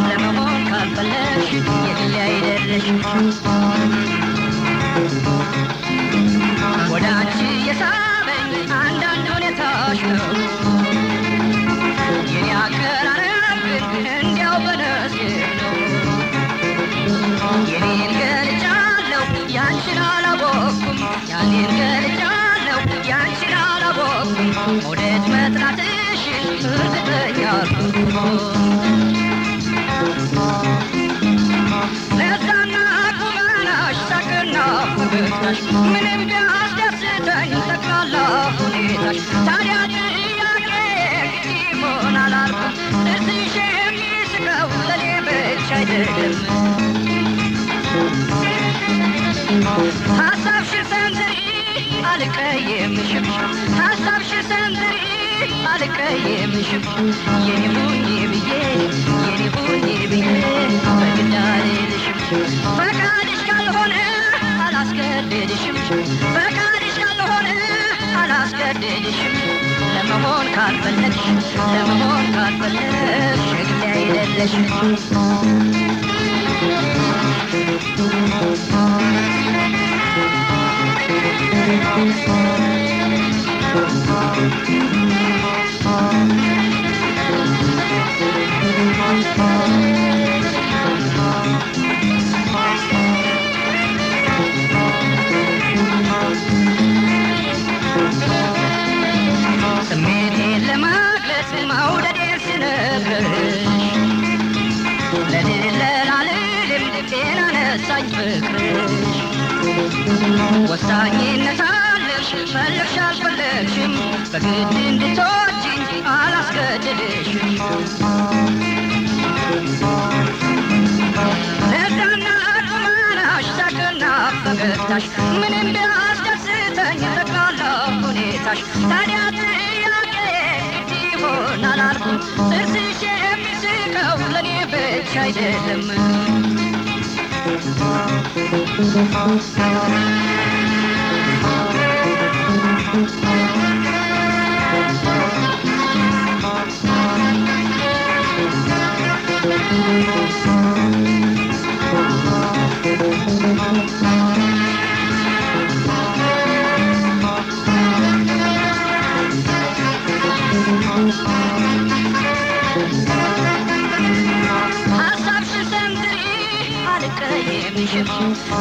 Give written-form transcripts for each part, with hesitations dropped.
ለመሆን ካልፈለግሽ የግሌ አይደለሽ ወደ አንቺ የሳበኝ አንዳንድ ሁኔታሽ ነው የኔ አቀራረብ ግን እንዲያው በነስህ ነው የኔን ገልጫለሁ ያንቺን አላወቅኩም ያኔን ገልጫለሁ ያንቺን አላወቅኩም መውደድ መጥላትሽን እርግጠኛ ለዛና ቁመናሽ ሳቅና ፈገግታሽ ምንም ቢያስደስተኝ ጠቅላላ ሁኔታሽ ታዲያ ጥያቄ ግድ ይሆናል አልኩት ጥርስሽ የሚስቀው ለኔ ብቻ አይደለም ሀሳብሽን ሰንዝሪ አልቀየምሽም ሀሳብሽን ሰንዝሪ አልቀየምሽም የኔ ሁኚ ብዬ በግድ አልልሽም ፈቃድሽ ካልሆነ አላስገድድሽም ፈቃድሽ ካልሆነ አላስገድድሽም ለመሆን ካልፈለግሽ የግሌ አይደለሽም ስሜቴን ለመግለጽ መውደዴን ስነግርሽ ለድለላ ልልም ጤና ነሳኝ ፍቅርሽ ወሳኝነት አለሽ ፈለግሽ አልፈለግሽም በግድ እንድትወጂኝ አላስገድድሽም ለዛና ቁመናሽ ሳቅና ፈገግታሽ ምንም ቢያስደስተኝ ጠቅላላ ሁኔታሽ ታዲያ ጥያቄ ግድ ይሆናል አልኩት ጥርስሽ የሚስቀው ለኔ ብቻ አይደለም ሀሳብሽን ሰንዝሪ አልቀየምሽም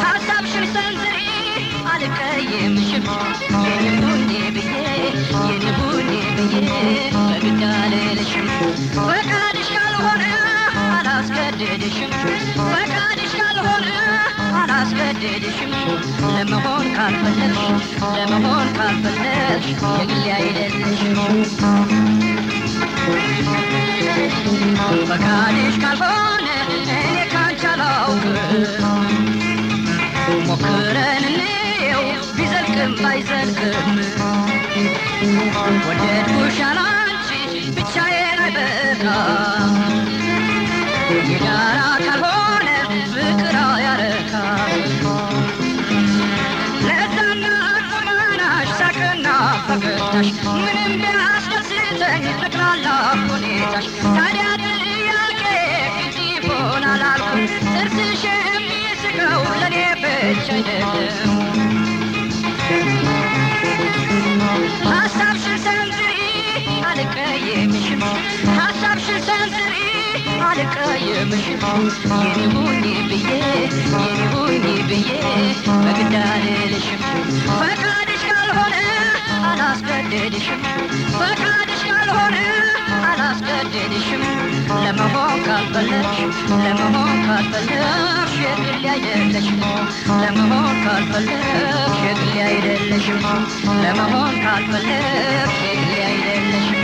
ሀሳብሽን ሰንዝሪ አልቀየምሽም የኔ ሁኚ ብዬ በግድ አልልሽም ፈቃድሽ ካልሆነ አላስገድድሽም ፈቃድሽ ካልሆነ አላስገድድሽም ለመሆን ካልፈለግሽ የግሌ አይደለሽም ፈቃድሽ ካልሆነ እኔ ካንቺ አላውቅም ሞክረን እንየው ቢዘልቅም ባይዘልቅም ወደድኩሽ አላንቺ ብቻዬን አይበቃም የጋራ ካልሆነ ፍቅር አያረካም ለዛና ቁመናሽ ሳቅና ፈገግታሽ ምንም ቢያስደስተኝ ጠቅላላ ሁኔታሽ ታዲያ ጥያቄ ግድ ይሆናል አልኩት ጥርስሽ የሚስቀው ለኔ ብቻ አይደለም ሀሳብሽን ሰንዝሪ አልቀየምሽም ሀሳብሽን ሰንዝሪ አልቀየምሽም የኔ ሁኚ ብዬ በግድ አልልሽም ፈቃድሽ ካልሆነ አላስገድድሽም ፈቃድሽ ካልሆነ አላስገድድሽም ለመሆን ካልፈለግሽ የግሌ አይደለሽም ለመሆን ካልፈለግሽ የግሌ አይደለሽም ለመሆን ካልፈለግሽ የግሌ አይደለሽም